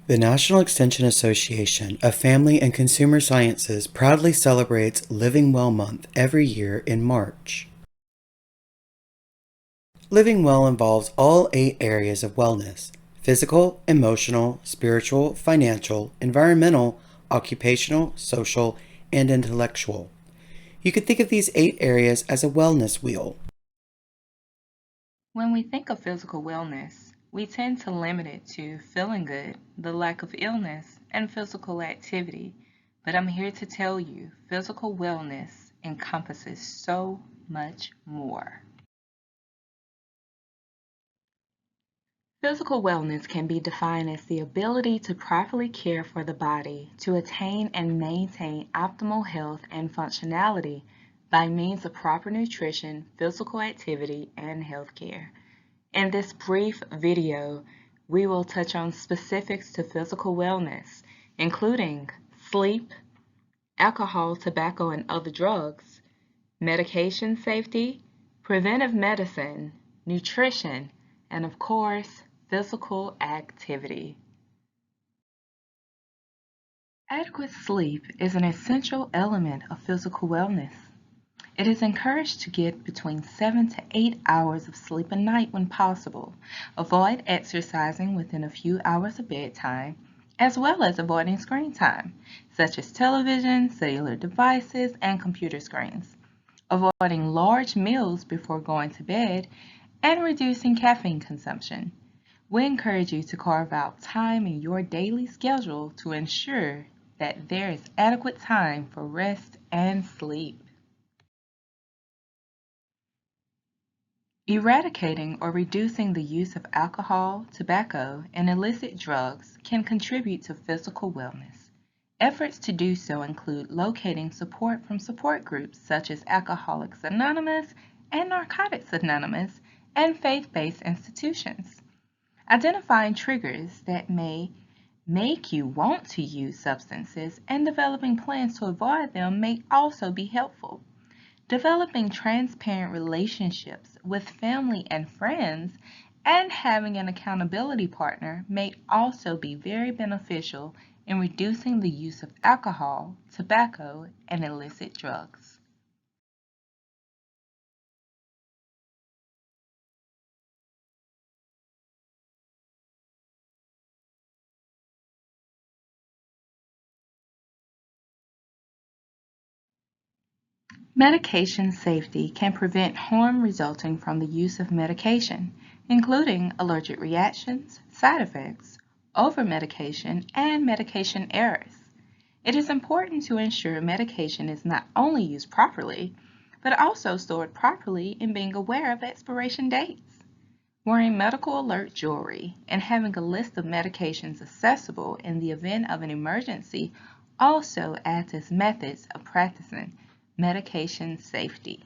The National Extension Association of Family and Consumer Sciences proudly celebrates Living Well Month every year in March. Living well involves all 8 areas of wellness: physical, emotional, spiritual, financial, environmental, occupational, social, and intellectual. You could think of these 8 areas as a wellness wheel. When we think of physical wellness, we tend to limit it to feeling good, the lack of illness, and physical activity. But I'm here to tell you, physical wellness encompasses so much more. Physical wellness can be defined as the ability to properly care for the body to attain and maintain optimal health and functionality by means of proper nutrition, physical activity, and health care. In this brief video, we will touch on specifics to physical wellness, including sleep, alcohol, tobacco, and other drugs, medication safety, preventive medicine, nutrition, and of course, physical activity. Adequate sleep is an essential element of physical wellness. It is encouraged to get between 7 to 8 hours of sleep a night when possible. Avoid exercising within a few hours of bedtime, as well as avoiding screen time, such as television, cellular devices, and computer screens. Avoiding large meals before going to bed, and reducing caffeine consumption. We encourage you to carve out time in your daily schedule to ensure that there is adequate time for rest and sleep. Eradicating or reducing the use of alcohol, tobacco, and illicit drugs can contribute to physical wellness. Efforts to do so include locating support from support groups such as Alcoholics Anonymous and Narcotics Anonymous and faith-based institutions. Identifying triggers that may make you want to use substances and developing plans to avoid them may also be helpful. Developing transparent relationships with family and friends and having an accountability partner may also be very beneficial in reducing the use of alcohol, tobacco, and illicit drugs. Medication safety can prevent harm resulting from the use of medication, including allergic reactions, side effects, over-medication, and medication errors. It is important to ensure medication is not only used properly, but also stored properly and being aware of expiration dates. Wearing medical alert jewelry and having a list of medications accessible in the event of an emergency also adds as methods of practicing medication safety.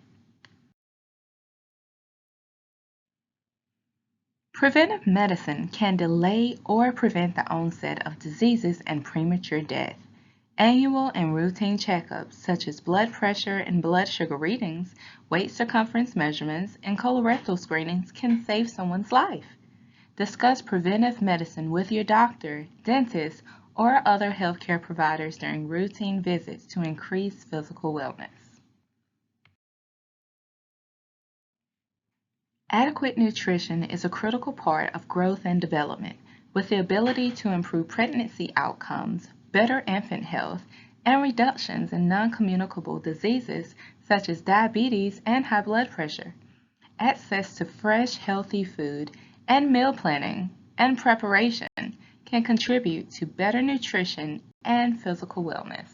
Preventive medicine can delay or prevent the onset of diseases and premature death. Annual and routine checkups such as blood pressure and blood sugar readings, weight circumference measurements, and colorectal screenings can save someone's life. Discuss preventive medicine with your doctor, dentist, or other healthcare providers during routine visits to increase physical wellness. Adequate nutrition is a critical part of growth and development, with the ability to improve pregnancy outcomes, better infant health, and reductions in non-communicable diseases such as diabetes and high blood pressure. Access to fresh, healthy food and meal planning and preparation can contribute to better nutrition and physical wellness.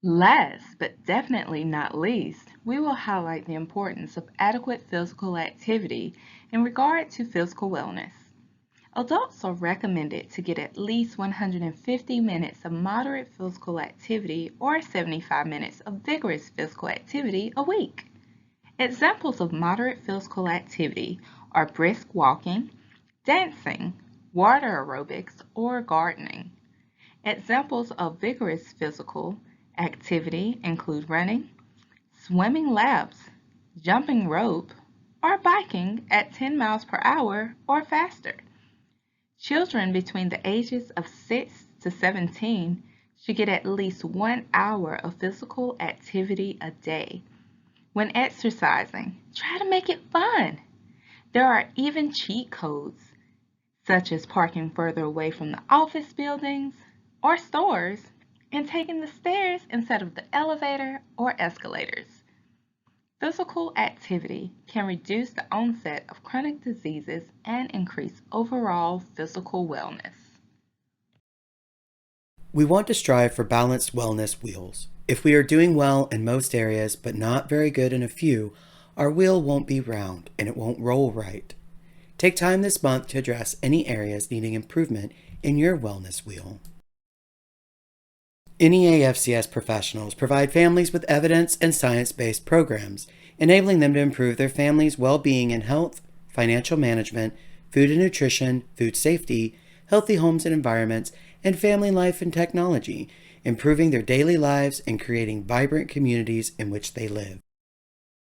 Last, but definitely not least, we will highlight the importance of adequate physical activity in regard to physical wellness. Adults are recommended to get at least 150 minutes of moderate physical activity or 75 minutes of vigorous physical activity a week. Examples of moderate physical activity are brisk walking, dancing, water aerobics, or gardening. Examples of vigorous physical activity include running, swimming laps, jumping rope, or biking at 10 miles per hour or faster. Children between the ages of 6 to 17 should get at least 1 hour of physical activity a day. When exercising, try to make it fun. There are even cheat codes, such as parking further away from the office buildings or stores and taking the stairs instead of the elevator or escalators. Physical activity can reduce the onset of chronic diseases and increase overall physical wellness. We want to strive for balanced wellness wheels. If we are doing well in most areas but not very good in a few, our wheel won't be round and it won't roll right. Take time this month to address any areas needing improvement in your wellness wheel. NEAFCS professionals provide families with evidence and science-based programs, enabling them to improve their family's well-being and health, financial management, food and nutrition, food safety, healthy homes and environments, and family life and technology, improving their daily lives and creating vibrant communities in which they live.